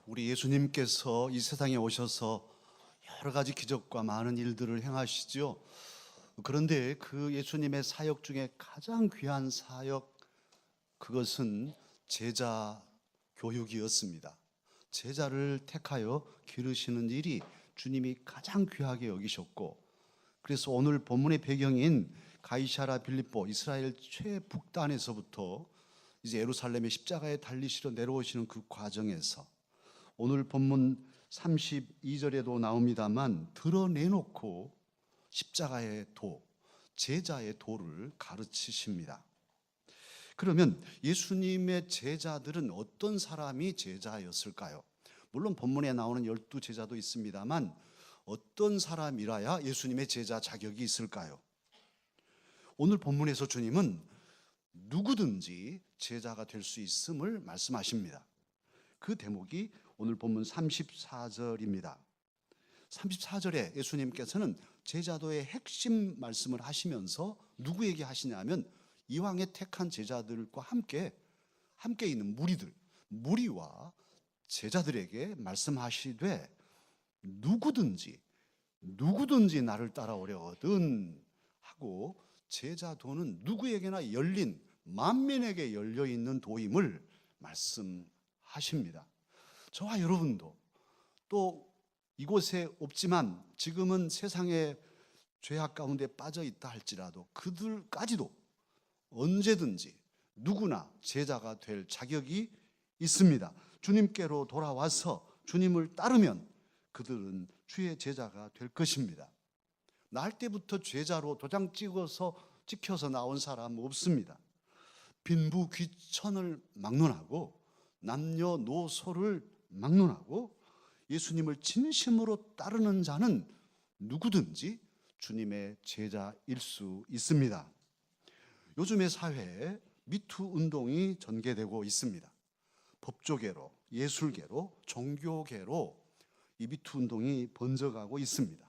우리 예수님께서 이 세상에 오셔서 여러 가지 기적과 많은 일들을 행하시죠. 그런데 그 예수님의 사역 중에 가장 귀한 사역, 그것은 제자 교육이었습니다. 제자를 택하여 기르시는 일이 주님이 가장 귀하게 여기셨고, 그래서 오늘 본문의 배경인 가이사랴 빌립보 이스라엘 최북단에서부터 이제 예루살렘의 십자가에 달리시러 내려오시는 그 과정에서 오늘 본문 32절에도 나옵니다만 드러내놓고 십자가의 도, 제자의 도를 가르치십니다. 그러면 예수님의 제자들은 어떤 사람이 제자였을까요? 물론 본문에 나오는 12 제자도 있습니다만 어떤 사람이라야 예수님의 제자 자격이 있을까요? 오늘 본문에서 주님은 누구든지 제자가 될 수 있음을 말씀하십니다. 그 대목이 오늘 본문 34절입니다. 34절에 예수님께서는 제자도의 핵심 말씀을 하시면서 누구에게 하시냐면 이왕에 택한 제자들과 함께 있는 무리와 제자들에게 말씀하시되 누구든지 나를 따라오려거든 하고, 제자도는 누구에게나 열린, 만민에게 열려있는 도임을 말씀하십니다. 저와 여러분도 또 이곳에 없지만 지금은 세상의 죄악 가운데 빠져 있다 할지라도 그들까지도 언제든지 누구나 제자가 될 자격이 있습니다. 주님께로 돌아와서 주님을 따르면 그들은 주의 제자가 될 것입니다. 날 때부터 제자로 도장 찍혀서 나온 사람 없습니다. 빈부귀천을 막론하고 남녀노소를 막론하고 예수님을 진심으로 따르는 자는 누구든지 주님의 제자일 수 있습니다. 요즘의 사회에 미투 운동이 전개되고 있습니다. 법조계로, 예술계로, 종교계로 이 미투 운동이 번져가고 있습니다.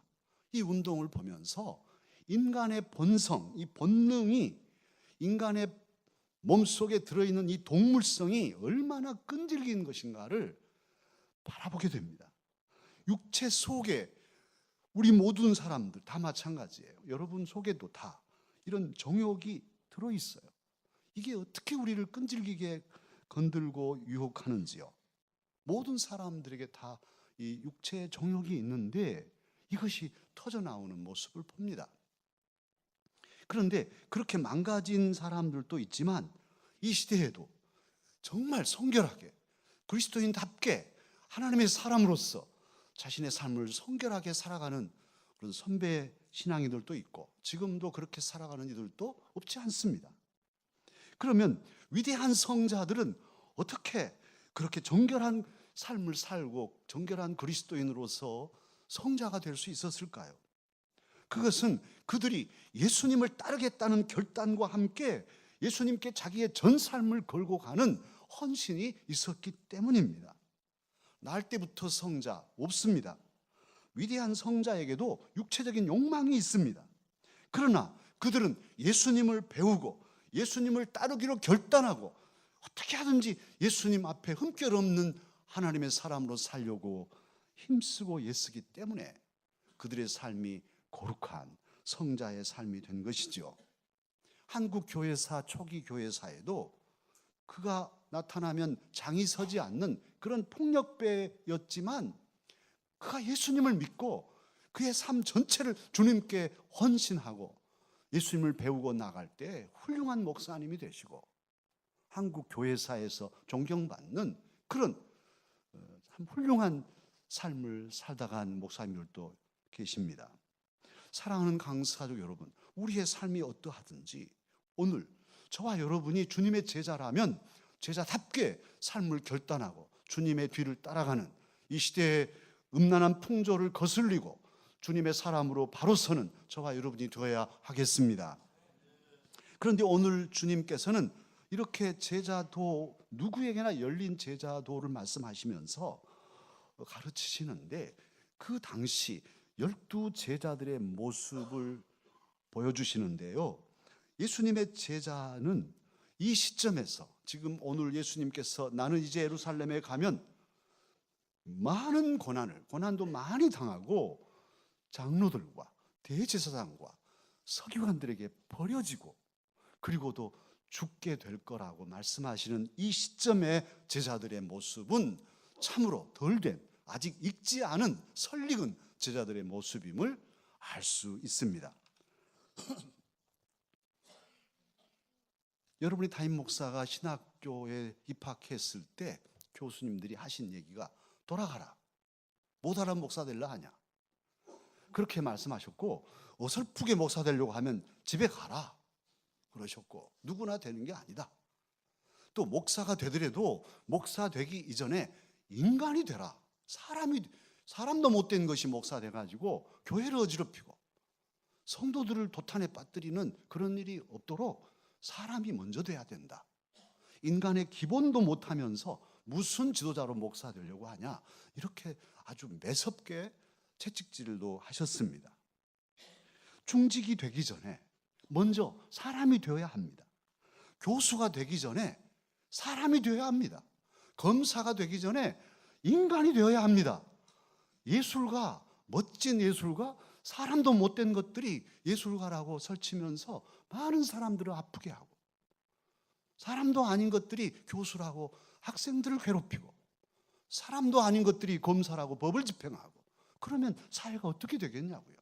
이 운동을 보면서 인간의 본성, 이 본능이, 인간의 몸속에 들어있는 이 동물성이 얼마나 끈질긴 것인가를 바라보게 됩니다. 육체 속에 우리 모든 사람들 다 마찬가지예요. 여러분 속에도 다 이런 정욕이 들어있어요. 이게 어떻게 우리를 끈질기게 건들고 유혹하는지요. 모든 사람들에게 다 이 육체의 정욕이 있는데 이것이 터져나오는 모습을 봅니다. 그런데 그렇게 망가진 사람들도 있지만 이 시대에도 정말 성결하게 그리스도인답게 하나님의 사람으로서 자신의 삶을 성결하게 살아가는 그런 선배 신앙이들도 있고 지금도 그렇게 살아가는 이들도 없지 않습니다. 그러면 위대한 성자들은 어떻게 그렇게 정결한 삶을 살고 정결한 그리스도인으로서 성자가 될 수 있었을까요? 그것은 그들이 예수님을 따르겠다는 결단과 함께 예수님께 자기의 전 삶을 걸고 가는 헌신이 있었기 때문입니다. 날 때부터 성자 없습니다. 위대한 성자에게도 육체적인 욕망이 있습니다. 그러나 그들은 예수님을 배우고 예수님을 따르기로 결단하고 어떻게 하든지 예수님 앞에 흠결 없는 하나님의 사람으로 살려고 힘쓰고 애쓰기 때문에 그들의 삶이 거룩한 성자의 삶이 된 것이죠. 한국 교회사, 초기 교회사에도 그가 나타나면 장이 서지 않는 그런 폭력배였지만 그가 예수님을 믿고 그의 삶 전체를 주님께 헌신하고 예수님을 배우고 나갈 때 훌륭한 목사님이 되시고 한국 교회사에서 존경받는 그런 참 훌륭한 삶을 살다간 목사님들도 계십니다. 사랑하는 강사족 여러분, 우리의 삶이 어떠하든지 오늘 저와 여러분이 주님의 제자라면 제자답게 삶을 결단하고 주님의 뒤를 따라가는 이 시대의 음란한 풍조를 거슬리고 주님의 사람으로 바로 서는 저와 여러분이 되어야 하겠습니다. 그런데 오늘 주님께서는 이렇게 제자도, 누구에게나 열린 제자도를 말씀하시면서 가르치시는데 그 당시 12 제자들의 모습을 보여주시는데요. 예수님의 제자는 이 시점에서 지금 오늘 예수님께서 나는 이제 예루살렘에 가면 많은 고난도 많이 당하고 장로들과 대제사장과 서기관들에게 버려지고 그리고도 죽게 될 거라고 말씀하시는 이 시점의 제자들의 모습은 참으로 덜된, 아직 익지 않은 설익은 제자들의 모습임을 알 수 있습니다. 여러분이 담임 목사가 신학교에 입학했을 때 교수님들이 하신 얘기가 돌아가라, 못하는 목사 되려 하냐, 그렇게 말씀하셨고, 어설프게 목사 되려고 하면 집에 가라 그러셨고, 누구나 되는 게 아니다. 또 목사가 되더라도 목사 되기 이전에 인간이 되라. 사람도 못된 것이 목사 돼가지고 교회를 어지럽히고 성도들을 도탄에 빠뜨리는 그런 일이 없도록 사람이 먼저 돼야 된다. 인간의 기본도 못하면서 무슨 지도자로 목사 되려고 하냐, 이렇게 아주 매섭게 채찍질도 하셨습니다. 중직이 되기 전에 먼저 사람이 되어야 합니다. 교수가 되기 전에 사람이 되어야 합니다. 검사가 되기 전에 인간이 되어야 합니다. 예술가, 멋진 예술가, 사람도 못된 것들이 예술가라고 설치면서 많은 사람들을 아프게 하고, 사람도 아닌 것들이 교수라고 학생들을 괴롭히고, 사람도 아닌 것들이 검사라고 법을 집행하고, 그러면 사회가 어떻게 되겠냐고요.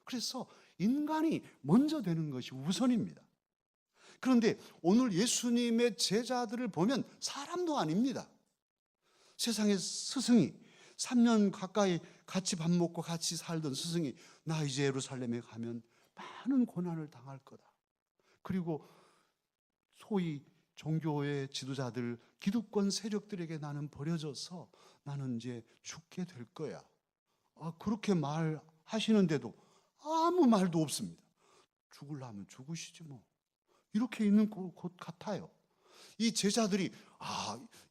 그래서 인간이 먼저 되는 것이 우선입니다. 그런데 오늘 예수님의 제자들을 보면 사람도 아닙니다. 세상의 스승이 3년 가까이 같이 밥 먹고 같이 살던 스승이 나 이제 예루살렘에 가면 많은 고난을 당할 거다. 그리고 소위 종교의 지도자들, 기득권 세력들에게 나는 버려져서 나는 이제 죽게 될 거야. 그렇게 말하시는데도 아무 말도 없습니다. 죽으려면 죽으시지 뭐. 이렇게 있는 것 같아요. 이 제자들이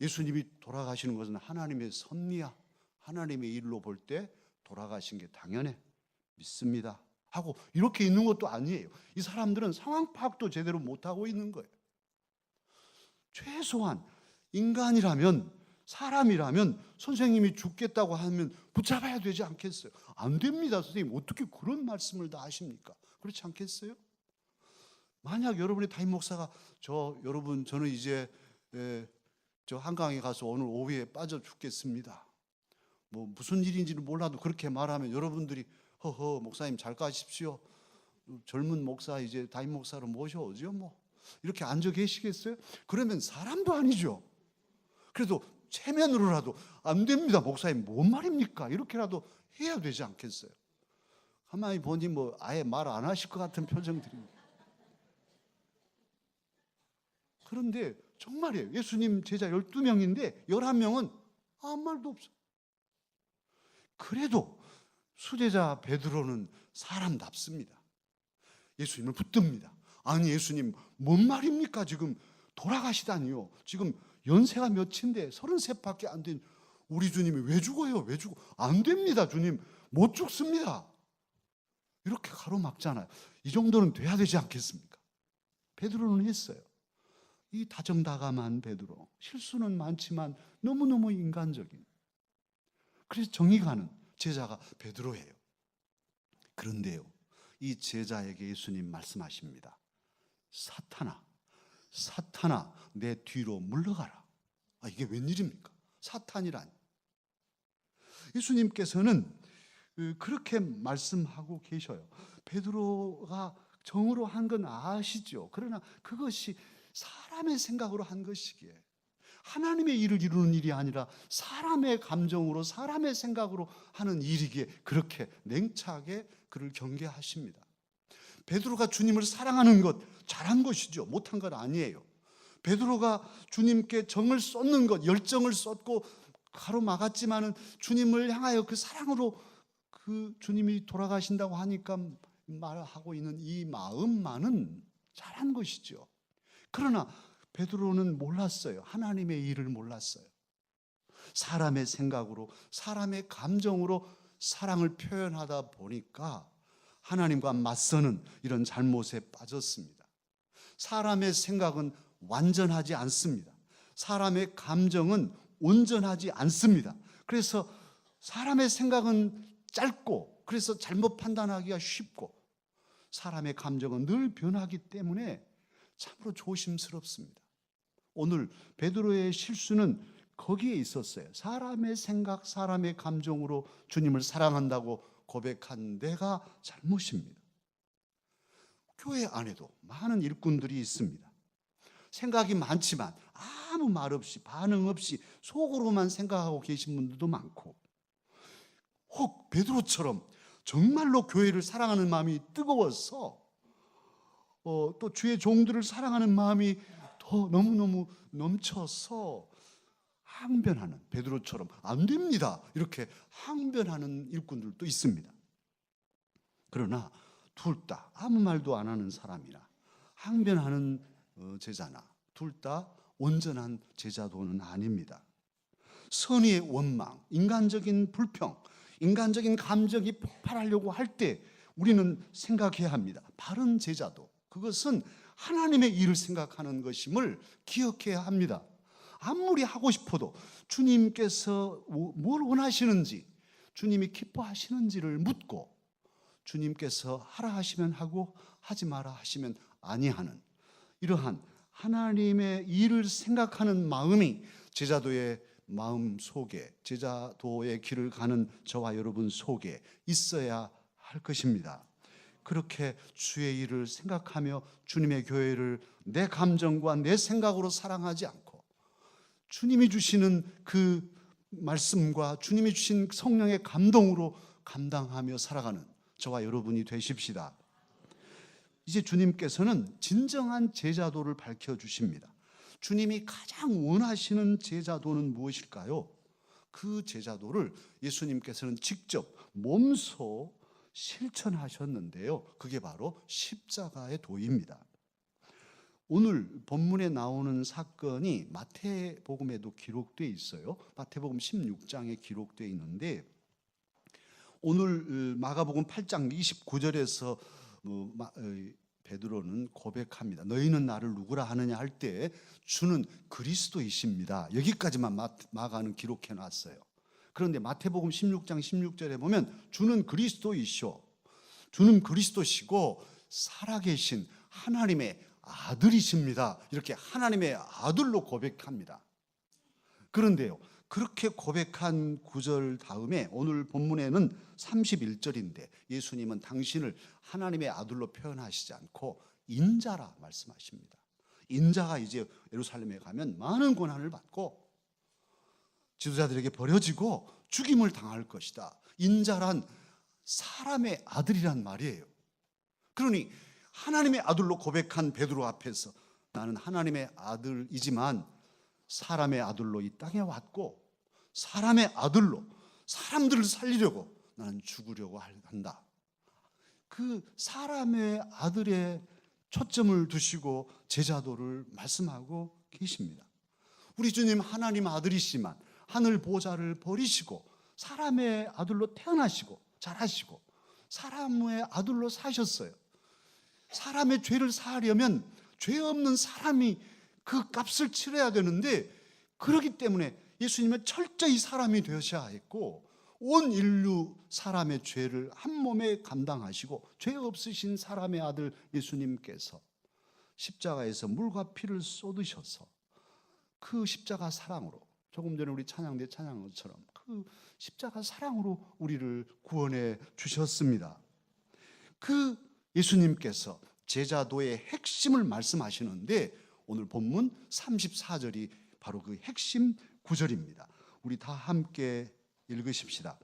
예수님이 돌아가시는 것은 하나님의 섭리야, 하나님의 일로 볼 때 돌아가신 게 당연해, 믿습니다 하고 이렇게 있는 것도 아니에요. 이 사람들은 상황 파악도 제대로 못하고 있는 거예요. 최소한 인간이라면, 사람이라면 선생님이 죽겠다고 하면 붙잡아야 되지 않겠어요? 안 됩니다. 선생님 어떻게 그런 말씀을 다 하십니까? 그렇지 않겠어요? 만약 여러분의 담임 목사가 저는 이제 저 한강에 가서 오늘 오후에 빠져 죽겠습니다, 뭐 무슨 일인지는 몰라도 그렇게 말하면 여러분들이 허허 목사님 잘 가십시오, 젊은 목사 이제 담임 목사로 모셔오죠 뭐, 이렇게 앉아 계시겠어요? 그러면 사람도 아니죠. 그래도 체면으로라도 안 됩니다 목사님 뭔 말입니까? 이렇게라도 해야 되지 않겠어요? 가만히 보니 뭐 아예 말 안 하실 것 같은 표정들입니다. 그런데 정말이에요. 예수님 제자 12명인데 11명은 아무 말도 없어요. 그래도 수제자 베드로는 사람답습니다. 예수님을 붙듭니다. 아니 예수님 뭔 말입니까? 지금 돌아가시다니요. 지금 연세가 몇인데 33밖에 안 된 우리 주님이 왜 죽어요? 왜 죽어? 안 됩니다 주님, 못 죽습니다. 이렇게 가로막잖아요. 이 정도는 돼야 되지 않겠습니까? 베드로는 했어요. 이 다정다감한 베드로, 실수는 많지만 너무너무 인간적인, 그래서 정이 가는 제자가 베드로예요. 그런데요, 이 제자에게 예수님 말씀하십니다. 사탄아 내 뒤로 물러가라. 이게 웬일입니까? 사탄이라니. 예수님께서는 그렇게 말씀하고 계셔요. 베드로가 정으로 한 건 아시죠? 그러나 그것이 사람의 생각으로 한 것이기에, 하나님의 일을 이루는 일이 아니라 사람의 감정으로, 사람의 생각으로 하는 일이기에 그렇게 냉차게 그를 경계하십니다. 베드로가 주님을 사랑하는 것 잘한 것이죠. 못한 건 아니에요. 베드로가 주님께 정을 쏟는 것, 열정을 쏟고 가로막았지만은 주님을 향하여 그 사랑으로 그 주님이 돌아가신다고 하니까 말하고 있는 이 마음만은 잘한 것이죠. 그러나 베드로는 몰랐어요. 하나님의 일을 몰랐어요. 사람의 생각으로, 사람의 감정으로 사랑을 표현하다 보니까 하나님과 맞서는 이런 잘못에 빠졌습니다. 사람의 생각은 완전하지 않습니다. 사람의 감정은 온전하지 않습니다. 그래서 사람의 생각은 짧고 그래서 잘못 판단하기가 쉽고 사람의 감정은 늘 변하기 때문에 참으로 조심스럽습니다. 오늘 베드로의 실수는 거기에 있었어요. 사람의 생각, 사람의 감정으로 주님을 사랑한다고 고백한 데가 잘못입니다. 교회 안에도 많은 일꾼들이 있습니다. 생각이 많지만 아무 말 없이 반응 없이 속으로만 생각하고 계신 분들도 많고, 혹 베드로처럼 정말로 교회를 사랑하는 마음이 뜨거워서 또 주의 종들을 사랑하는 마음이 더 너무너무 넘쳐서 항변하는, 베드로처럼 안 됩니다 이렇게 항변하는 일꾼들도 있습니다. 그러나 둘 다 아무 말도 안 하는 사람이나 항변하는 제자나 둘 다 온전한 제자도는 아닙니다. 선의의 원망, 인간적인 불평, 인간적인 감정이 폭발하려고 할 때 우리는 생각해야 합니다. 바른 제자도, 그것은 하나님의 일을 생각하는 것임을 기억해야 합니다. 아무리 하고 싶어도 주님께서 뭘 원하시는지, 주님이 기뻐하시는지를 묻고 주님께서 하라 하시면 하고 하지 마라 하시면 아니하는 이러한 하나님의 일을 생각하는 마음이 제자도의 마음 속에, 제자도의 길을 가는 저와 여러분 속에 있어야 할 것입니다. 그렇게 주의 일을 생각하며 주님의 교회를 내 감정과 내 생각으로 사랑하지 않고 주님이 주시는 그 말씀과 주님이 주신 성령의 감동으로 감당하며 살아가는 저와 여러분이 되십시다. 이제 주님께서는 진정한 제자도를 밝혀주십니다. 주님이 가장 원하시는 제자도는 무엇일까요? 그 제자도를 예수님께서는 직접 몸소 실천하셨는데요, 그게 바로 십자가의 도입니다. 오늘 본문에 나오는 사건이 마태복음에도 기록되어 있어요. 마태복음 16장에 기록되어 있는데, 오늘 마가복음 8장 29절에서 베드로는 고백합니다. 너희는 나를 누구라 하느냐 할 때 주는 그리스도이십니다. 여기까지만 마가는 기록해 놨어요. 그런데 마태복음 16장 16절에 보면 주는 그리스도이시오, 주는 그리스도시고 살아계신 하나님의 아들이십니다. 이렇게 하나님의 아들로 고백합니다. 그런데요, 그렇게 고백한 구절 다음에 오늘 본문에는 31절인데 예수님은 당신을 하나님의 아들로 표현하시지 않고 인자라 말씀하십니다. 인자가 이제 예루살렘에 가면 많은 고난을 받고 지도자들에게 버려지고 죽임을 당할 것이다. 인자란 사람의 아들이란 말이에요. 그러니 하나님의 아들로 고백한 베드로 앞에서 나는 하나님의 아들이지만 사람의 아들로 이 땅에 왔고 사람의 아들로 사람들을 살리려고 나는 죽으려고 한다. 그 사람의 아들의 초점을 두시고 제자도를 말씀하고 계십니다. 우리 주님 하나님 아들이시지만 하늘 보좌를 버리시고 사람의 아들로 태어나시고 자라시고 사람의 아들로 사셨어요. 사람의 죄를 사하려면 죄 없는 사람이 그 값을 치러야 되는데, 그렇기 때문에 예수님은 철저히 사람이 되셔야 했고 온 인류 사람의 죄를 한 몸에 감당하시고 죄 없으신 사람의 아들 예수님께서 십자가에서 물과 피를 쏟으셔서 그 십자가 사랑으로, 조금 전에 우리 찬양대 찬양한 것처럼 그 십자가 사랑으로 우리를 구원해 주셨습니다. 그 예수님께서 제자도의 핵심을 말씀하시는데 오늘 본문 34절이 바로 그 핵심 구절입니다. 우리 다 함께 읽으십시다.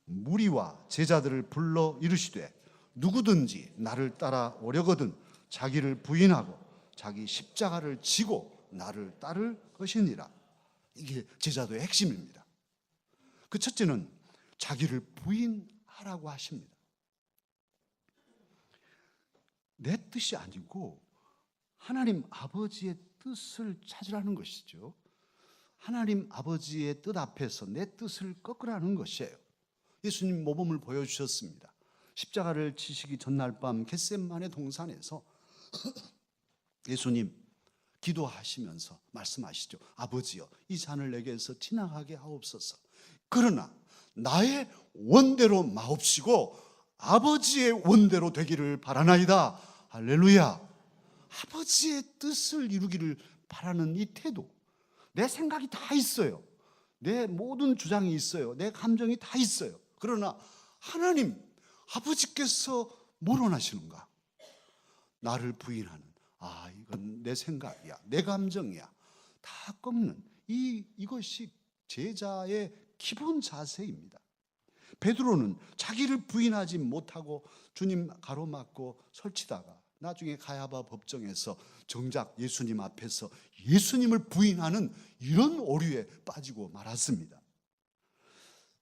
무리와 제자들을 불러 이르시되 누구든지 나를 따라 오려거든 자기를 부인하고 자기 십자가를 지고 나를 따를 것이니라. 이게 제자도의 핵심입니다. 그 첫째는 자기를 부인하라고 하십니다. 내 뜻이 아니고 하나님 아버지의 뜻을 찾으라는 것이죠. 하나님 아버지의 뜻 앞에서 내 뜻을 꺾으라는 것이에요. 예수님 모범을 보여주셨습니다. 십자가를 지시기 전날 밤 겟세마네 동산에서 예수님 기도하시면서 말씀하시죠. 아버지여, 이 잔을 내게서 지나가게 하옵소서. 그러나 나의 원대로 마옵시고 아버지의 원대로 되기를 바라나이다. 할렐루야. 아버지의 뜻을 이루기를 바라는 이 태도. 내 생각이 다 있어요. 내 모든 주장이 있어요. 내 감정이 다 있어요. 그러나 하나님, 아버지께서 뭘 원하시는가? 나를 부인하는, 이건 내 생각이야, 내 감정이야, 다 꺾는 이것이 제자의 기본 자세입니다. 베드로는 자기를 부인하지 못하고 주님 가로막고 설치다가 나중에 가야바 법정에서 정작 예수님 앞에서 예수님을 부인하는 이런 오류에 빠지고 말았습니다.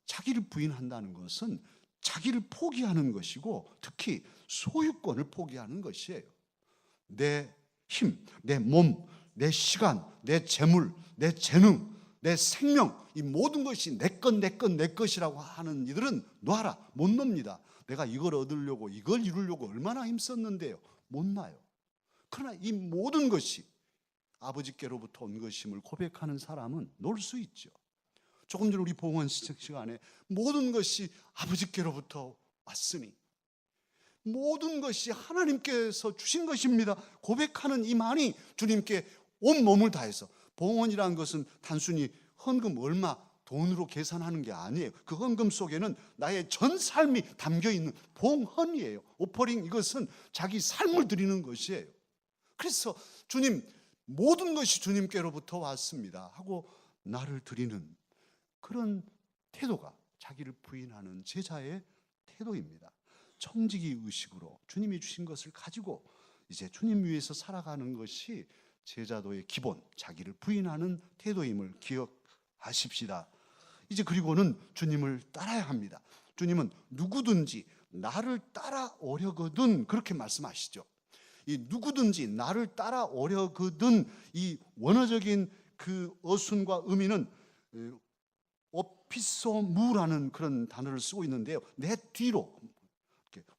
자기를 부인한다는 것은 자기를 포기하는 것이고 특히 소유권을 포기하는 것이에요. 내 힘, 내 몸, 내 시간, 내 재물, 내 재능, 내 생명, 이 모든 것이 내 것이라고 하는 이들은 놔라. 못 놉니다. 내가 이걸 얻으려고, 이걸 이루려고 얼마나 힘썼는데요. 못 놔요. 그러나 이 모든 것이 아버지께로부터 온 것임을 고백하는 사람은 놀 수 있죠. 조금 전 우리 봉헌 시간에 모든 것이 아버지께로부터 왔으니 모든 것이 하나님께서 주신 것입니다 고백하는 이 말이 주님께 온 몸을 다해서, 봉헌이라는 것은 단순히 헌금 얼마 돈으로 계산하는 게 아니에요. 그 헌금 속에는 나의 전 삶이 담겨 있는 봉헌이에요. 오퍼링, 이것은 자기 삶을 드리는 것이에요. 그래서 주님, 모든 것이 주님께로부터 왔습니다 하고 나를 드리는 그런 태도가 자기를 부인하는 제자의 태도입니다. 청지기 의식으로 주님이 주신 것을 가지고 이제 주님 위해서 살아가는 것이 제자도의 기본, 자기를 부인하는 태도임을 기억하십시다. 이제 그리고는 주님을 따라야 합니다. 주님은 누구든지 나를 따라오려거든 그렇게 말씀하시죠. 이 누구든지 나를 따라오려거든, 이 원어적인 그 어순과 의미는 오피소무라는 그런 단어를 쓰고 있는데요. 내 뒤로,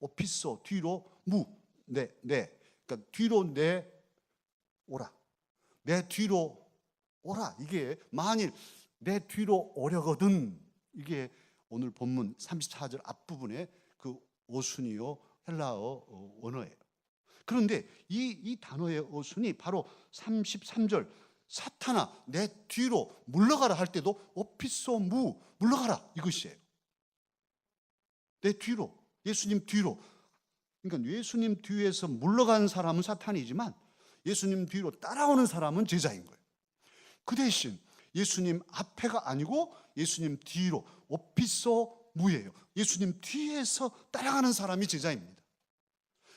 오피소 뒤로 무, 그러니까 뒤로 내 오라, 내 뒤로 오라. 이게 만일 내 뒤로 오려거든, 이게 오늘 본문 34절 앞부분의 그 어순이요 헬라어 원어예요. 그런데 이 단어의 어순이 바로 33절 사탄아 내 뒤로 물러가라 할 때도 오피소 무, 물러가라, 이것이에요. 내 뒤로, 예수님 뒤로. 그러니까 예수님 뒤에서 물러간 사람은 사탄이지만 예수님 뒤로 따라오는 사람은 제자인 거예요. 그 대신 예수님 앞에가 아니고 예수님 뒤로, 오피소 무예요. 예수님 뒤에서 따라가는 사람이 제자입니다.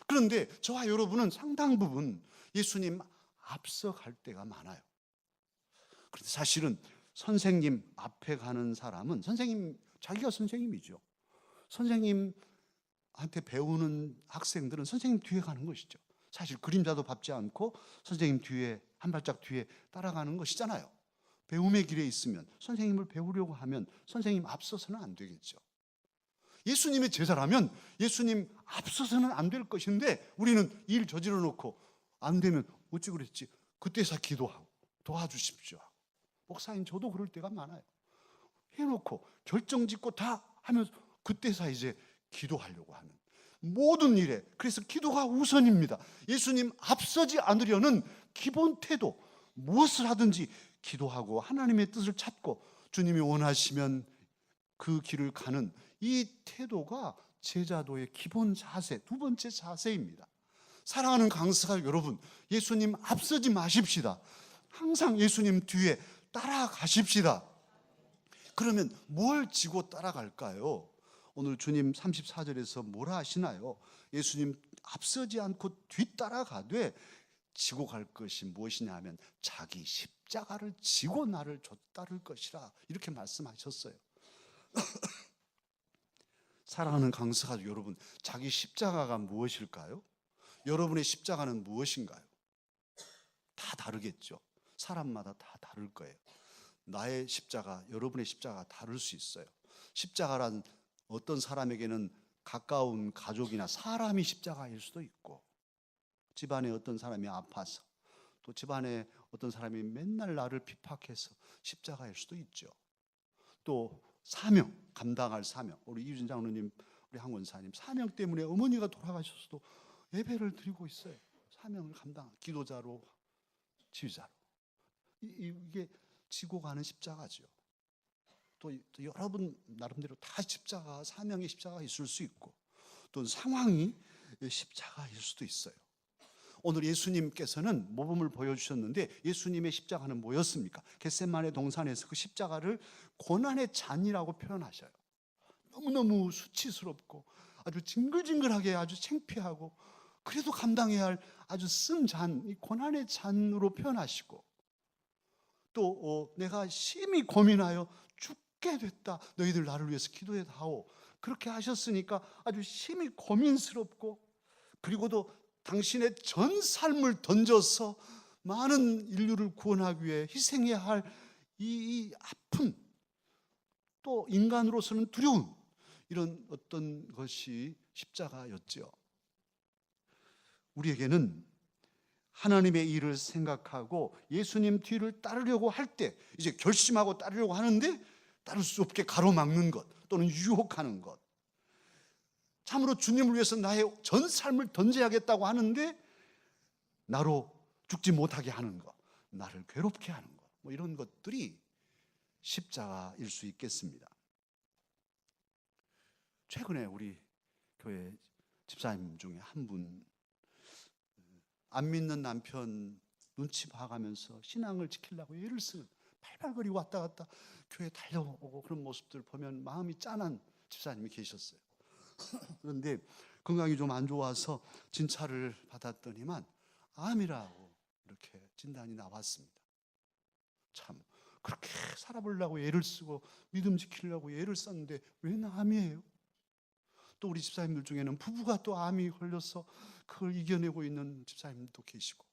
그런데 저와 여러분은 상당 부분 예수님 앞서 갈 때가 많아요. 그런데 사실은 선생님 앞에 가는 사람은 자기가 선생님이죠. 선생님한테 배우는 학생들은 선생님 뒤에 가는 것이죠. 사실 그림자도 밟지 않고 선생님 뒤에, 한 발짝 뒤에 따라가는 것이잖아요. 배움의 길에 있으면, 선생님을 배우려고 하면 선생님 앞서서는 안 되겠죠. 예수님의 제자라면 예수님 앞서서는 안 될 것인데 우리는 일 저질러 놓고 안 되면 어찌 그랬지? 그때서 기도하고 도와주십시오. 목사님, 저도 그럴 때가 많아요. 해놓고 결정짓고 다 하면서 그때서 이제 기도하려고 하는 모든 일에, 그래서 기도가 우선입니다. 예수님 앞서지 않으려는 기본 태도, 무엇을 하든지 기도하고 하나님의 뜻을 찾고 주님이 원하시면 그 길을 가는 이 태도가 제자도의 기본 자세, 두 번째 자세입니다. 사랑하는 강사 여러분, 예수님 앞서지 마십시다. 항상 예수님 뒤에 따라가십시다. 그러면 뭘 지고 따라갈까요? 오늘 주님 34절에서 뭐라 하시나요? 예수님 앞서지 않고 뒤따라가되 지고 갈 것이 무엇이냐 하면 자기 십자가를 지고 나를 따를 것이라, 이렇게 말씀하셨어요. 사랑하는 강사가족 여러분, 자기 십자가가 무엇일까요? 여러분의 십자가는 무엇인가요? 다 다르겠죠. 사람마다 다 다를 거예요. 나의 십자가, 여러분의 십자가 다를 수 있어요. 십자가란 어떤 사람에게는 가까운 가족이나 사람이 십자가일 수도 있고, 집안에 어떤 사람이 아파서, 또 집안에 어떤 사람이 맨날 나를 핍박해서 십자가일 수도 있죠. 또 사명, 감당할 사명. 우리 이준 장로님, 우리 한 권사님 사명 때문에 어머니가 돌아가셨어도 예배를 드리고 있어요. 사명을 감당, 기도자로, 지휘자로. 이게 지고 가는 십자가죠. 또 여러분 나름대로 다 십자가, 사명의 십자가가 있을 수 있고 또 상황이 십자가일 수도 있어요. 오늘 예수님께서는 모범을 보여주셨는데 예수님의 십자가는 뭐였습니까? 겟세마네 동산에서 그 십자가를 고난의 잔이라고 표현하셔요. 너무너무 수치스럽고 아주 징글징글하게 아주 창피하고 그래도 감당해야 할 아주 쓴 잔, 이 고난의 잔으로 표현하시고 또 내가 심히 고민하여 죽게 됐다. 너희들 나를 위해서 기도해 다오. 그렇게 하셨으니까 아주 심히 고민스럽고 그리고도 당신의 전 삶을 던져서 많은 인류를 구원하기 위해 희생해야 할 이 아픔, 또 인간으로서는 두려움, 이런 어떤 것이 십자가였죠. 우리에게는 하나님의 일을 생각하고 예수님 뒤를 따르려고 할 때 이제 결심하고 따르려고 하는데 따를 수 없게 가로막는 것 또는 유혹하는 것, 참으로 주님을 위해서 나의 전 삶을 던져야겠다고 하는데 나로 죽지 못하게 하는 것, 나를 괴롭게 하는 것, 뭐 이런 것들이 십자가일 수 있겠습니다. 최근에 우리 교회 집사님 중에 한 분, 안 믿는 남편 눈치 봐가면서 신앙을 지키려고 애를 쓰는, 발발거리고 왔다 갔다 교회에 달려오고 그런 모습들 보면 마음이 짠한 집사님이 계셨어요. 그런데 건강이 좀 안 좋아서 진찰을 받았더니만 암이라고 이렇게 진단이 나왔습니다. 참 그렇게 살아보려고 애를 쓰고 믿음 지키려고 애를 썼는데 왜 암이에요? 또 우리 집사님들 중에는 부부가 또 암이 걸려서 그걸 이겨내고 있는 집사님도 계시고.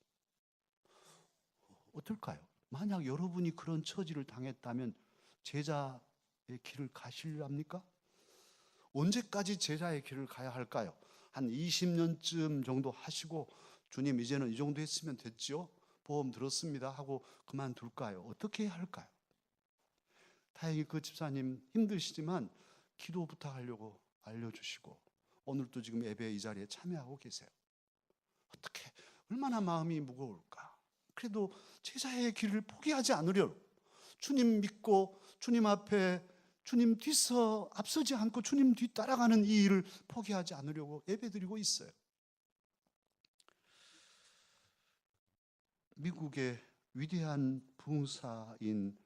어떨까요? 만약 여러분이 그런 처지를 당했다면 제자의 길을 가실랍니까? 언제까지 제자의 길을 가야 할까요? 한 20년쯤 정도 하시고 주님 이제는 이 정도 했으면 됐죠? 보험 들었습니다 하고 그만둘까요? 어떻게 해야 할까요? 다행히 그 집사님 힘드시지만 기도 부탁하려고 알려주시고 오늘도 지금 예배 이 자리에 참여하고 계세요. 어떻게 얼마나 마음이 무거울까? 그래도 제자의 길을 포기하지 않으려고 주님 믿고 주님 앞에 주님 뒤서 앞서지 않고 주님 뒤 따라가는 이 일을 포기하지 않으려고 예배드리고 있어요. 미국의 위대한 부흥사인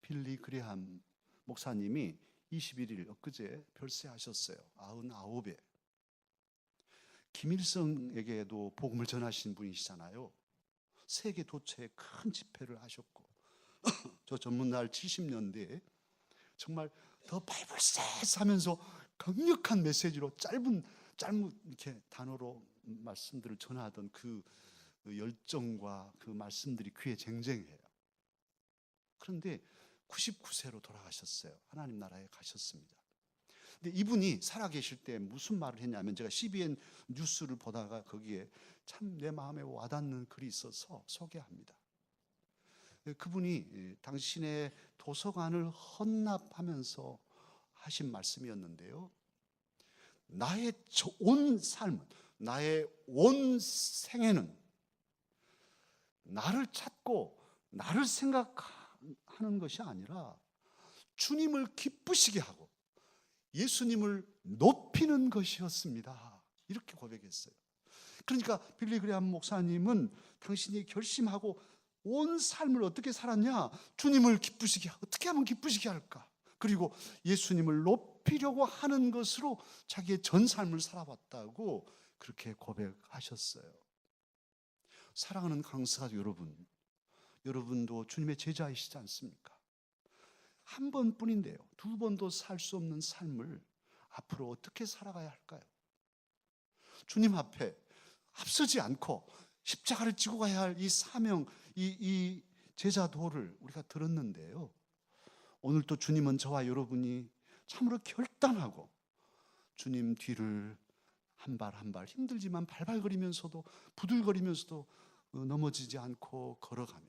빌리 그레함 목사님이 21일 엊그제 별세하셨어요. 99에. 김일성에게도 복음을 전하신 분이시잖아요. 세계 도처에 큰 집회를 하셨고 저 전문날 70년대에 정말 더 바이블 세스 하면서 강력한 메시지로 짧은 이렇게 단어로 말씀들을 전하던 그 열정과 그 말씀들이 귀에 쟁쟁해요. 그런데 99세로 돌아가셨어요. 하나님 나라에 가셨습니다. 근데 이분이 살아계실 때 무슨 말을 했냐면 제가 CBN 뉴스를 보다가 거기에 참 내 마음에 와닿는 글이 있어서 소개합니다. 그분이 당신의 도서관을 헌납하면서 하신 말씀이었는데요. 나의 온 삶은, 나의 온 생애는 나를 찾고 나를 생각하는 것이 아니라 주님을 기쁘시게 하고 예수님을 높이는 것이었습니다. 이렇게 고백했어요. 그러니까 빌리 그레함 목사님은 당신이 결심하고 온 삶을 어떻게 살았냐? 주님을 기쁘시게, 어떻게 하면 기쁘시게 할까? 그리고 예수님을 높이려고 하는 것으로 자기의 전 삶을 살아왔다고 그렇게 고백하셨어요. 사랑하는 강사 여러분, 여러분도 주님의 제자이시지 않습니까? 한 번뿐인데요, 두 번도 살 수 없는 삶을 앞으로 어떻게 살아가야 할까요? 주님 앞에 앞서지 않고 십자가를 지고 가야 할 이 사명, 이 제자도를 우리가 들었는데요. 오늘 또 주님은 저와 여러분이 참으로 결단하고 주님 뒤를 한 발 한 발 힘들지만 발발거리면서도 부들거리면서도 넘어지지 않고 걸어가며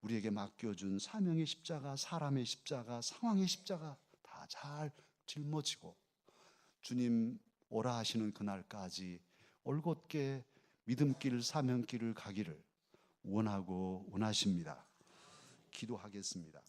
우리에게 맡겨준 사명의 십자가, 사람의 십자가, 상황의 십자가 다 잘 짊어지고 주님 오라 하시는 그날까지 올곧게 믿음길, 사명길을 가기를 원하고 원하십니다. 기도하겠습니다.